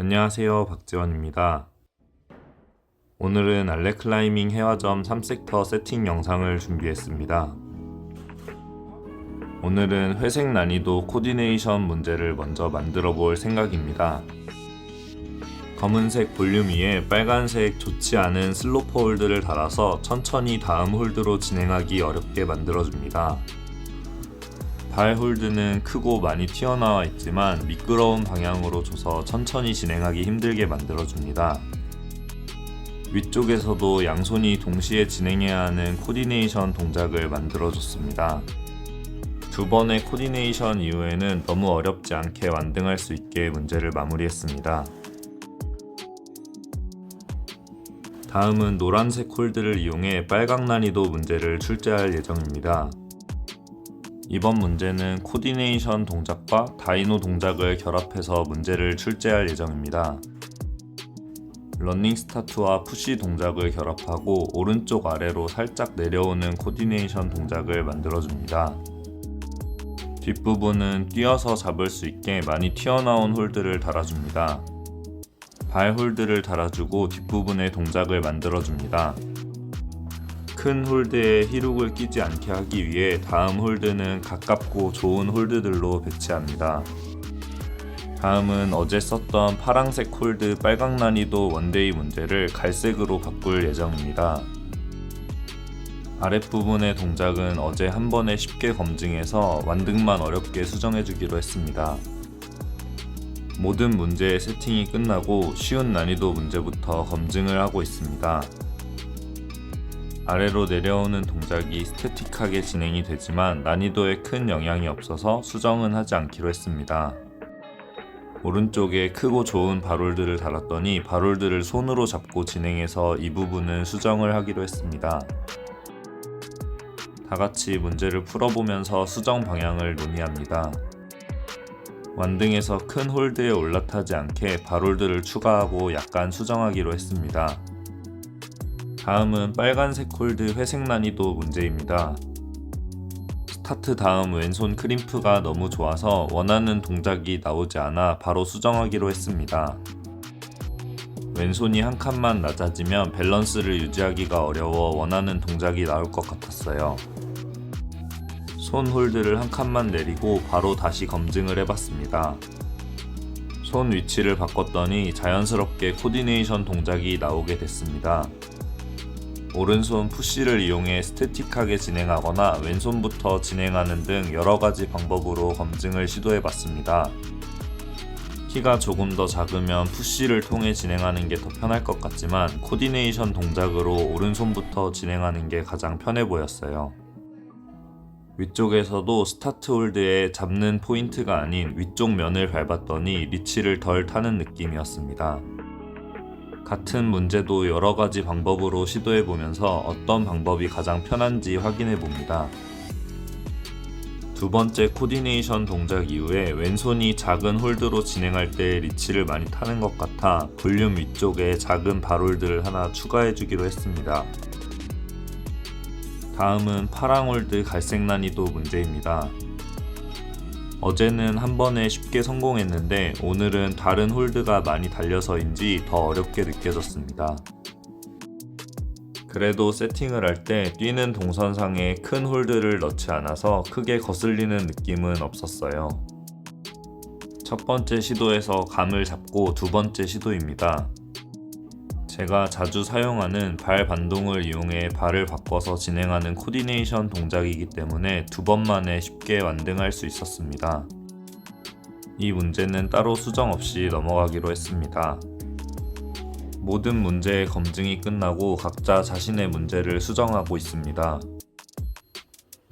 안녕하세요, 박지원입니다. 오늘은 알레클라이밍 해화점 3섹터 세팅 영상을 준비했습니다. 오늘은 회색 난이도 코디네이션 문제를 먼저 만들어 볼 생각입니다. 검은색 볼륨 위에 빨간색 좋지 않은 슬로퍼 홀드를 달아서 천천히 다음 홀드로 진행하기 어렵게 만들어줍니다. 발 홀드는 크고 많이 튀어나와 있지만 미끄러운 방향으로 줘서 천천히 진행하기 힘들게 만들어줍니다. 위쪽에서도 양손이 동시에 진행해야 하는 코디네이션 동작을 만들어줬습니다. 두 번의 코디네이션 이후에는 너무 어렵지 않게 완등할 수 있게 문제를 마무리했습니다. 다음은 노란색 홀드를 이용해 빨강 난이도 문제를 출제할 예정입니다. 이번 문제는 코디네이션 동작과 다이노 동작을 결합해서 문제를 출제할 예정입니다. 러닝 스타트와 푸시 동작을 결합하고 오른쪽 아래로 살짝 내려오는 코디네이션 동작을 만들어줍니다. 뒷부분은 뛰어서 잡을 수 있게 많이 튀어나온 홀드를 달아줍니다. 발 홀드를 달아주고 뒷부분에 동작을 만들어줍니다. 큰 홀드에 힐훅을 끼지 않게 하기 위해 다음 홀드는 가깝고 좋은 홀드들로 배치합니다. 다음은 어제 썼던 파랑색 홀드 빨강 난이도 원데이 문제를 갈색으로 바꿀 예정입니다. 아랫부분의 동작은 어제 한 번에 쉽게 검증해서 완등만 어렵게 수정해주기로 했습니다. 모든 문제의 세팅이 끝나고 쉬운 난이도 문제부터 검증을 하고 있습니다. 아래로 내려오는 동작이 스태틱하게 진행이 되지만 난이도에 큰 영향이 없어서 수정은 하지 않기로 했습니다. 오른쪽에 크고 좋은 발홀드를 달았더니 발홀드를 손으로 잡고 진행해서 이 부분은 수정을 하기로 했습니다. 다같이 문제를 풀어보면서 수정 방향을 논의합니다. 완등에서 큰 홀드에 올라타지 않게 발홀드를 추가하고 약간 수정하기로 했습니다. 다음은 빨간색 홀드 회색 난이도 문제입니다. 스타트 다음 왼손 크림프가 너무 좋아서 원하는 동작이 나오지 않아 바로 수정하기로 했습니다. 왼손이 한 칸만 낮아지면 밸런스를 유지하기가 어려워 원하는 동작이 나올 것 같았어요. 손 홀드를 한 칸만 내리고 바로 다시 검증을 해봤습니다. 손 위치를 바꿨더니 자연스럽게 코디네이션 동작이 나오게 됐습니다. 오른손 푸시를 이용해 스태틱하게 진행하거나 왼손부터 진행하는 등 여러가지 방법으로 검증을 시도해봤습니다. 키가 조금 더 작으면 푸시를 통해 진행하는 게 더 편할 것 같지만 코디네이션 동작으로 오른손부터 진행하는 게 가장 편해 보였어요. 위쪽에서도 스타트 홀드에 잡는 포인트가 아닌 위쪽 면을 밟았더니 리치를 덜 타는 느낌이었습니다. 같은 문제도 여러가지 방법으로 시도해보면서 어떤 방법이 가장 편한지 확인해봅니다. 두 번째 코디네이션 동작 이후에 왼손이 작은 홀드로 진행할 때 리치를 많이 타는 것 같아 볼륨 위쪽에 작은 발홀드를 하나 추가해주기로 했습니다. 다음은 파랑 홀드 갈색 난이도 문제입니다. 어제는 한 번에 쉽게 성공했는데 오늘은 다른 홀드가 많이 달려서인지 더 어렵게 느껴졌습니다. 그래도 세팅을 할 때 뛰는 동선상에 큰 홀드를 넣지 않아서 크게 거슬리는 느낌은 없었어요. 첫 번째 시도에서 감을 잡고 두 번째 시도입니다. 제가 자주 사용하는 발 반동을 이용해 발을 바꿔서 진행하는 코디네이션 동작이기 때문에 두 번 만에 쉽게 완등할 수 있었습니다. 이 문제는 따로 수정 없이 넘어가기로 했습니다. 모든 문제의 검증이 끝나고 각자 자신의 문제를 수정하고 있습니다.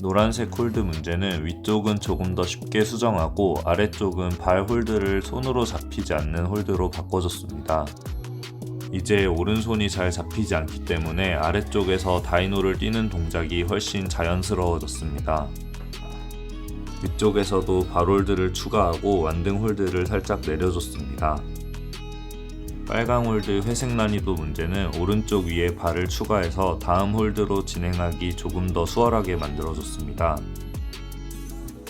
노란색 홀드 문제는 위쪽은 조금 더 쉽게 수정하고 아래쪽은 발 홀드를 손으로 잡히지 않는 홀드로 바꿔줬습니다. 이제 오른손이 잘 잡히지 않기 때문에 아래쪽에서 다이노를 뛰는 동작이 훨씬 자연스러워졌습니다. 위쪽에서도 발홀드를 추가하고 완등 홀드를 살짝 내려줬습니다. 빨강 홀드 회색 난이도 문제는 오른쪽 위에 발을 추가해서 다음 홀드로 진행하기 조금 더 수월하게 만들어줬습니다.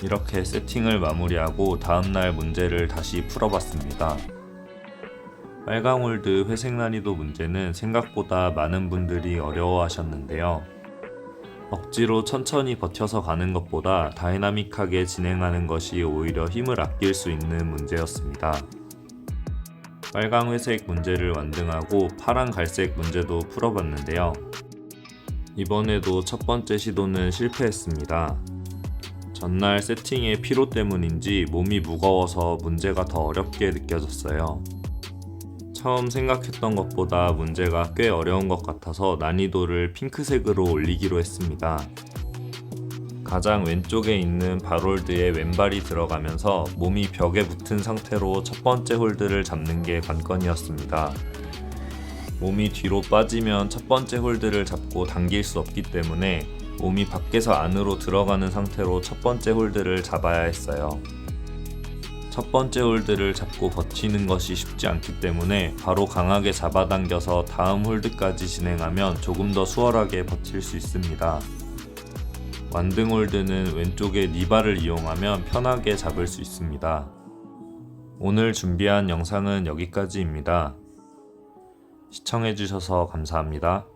이렇게 세팅을 마무리하고 다음날 문제를 다시 풀어봤습니다. 빨강 홀드 회색 난이도 문제는 생각보다 많은 분들이 어려워하셨는데요. 억지로 천천히 버텨서 가는 것보다 다이나믹하게 진행하는 것이 오히려 힘을 아낄 수 있는 문제였습니다. 빨강 회색 문제를 완등하고 파란 갈색 문제도 풀어봤는데요. 이번에도 첫 번째 시도는 실패했습니다. 전날 세팅의 피로 때문인지 몸이 무거워서 문제가 더 어렵게 느껴졌어요. 처음 생각했던 것보다 문제가 꽤 어려운 것 같아서 난이도를 핑크색으로 올리기로 했습니다. 가장 왼쪽에 있는 발홀드에 왼발이 들어가면서 몸이 벽에 붙은 상태로 첫 번째 홀드를 잡는 게 관건이었습니다. 몸이 뒤로 빠지면 첫 번째 홀드를 잡고 당길 수 없기 때문에 몸이 밖에서 안으로 들어가는 상태로 첫 번째 홀드를 잡아야 했어요. 첫 번째 홀드를 잡고 버티는 것이 쉽지 않기 때문에 바로 강하게 잡아당겨서 다음 홀드까지 진행하면 조금 더 수월하게 버틸 수 있습니다. 완등 홀드는 왼쪽의 니바를 이용하면 편하게 잡을 수 있습니다. 오늘 준비한 영상은 여기까지입니다. 시청해주셔서 감사합니다.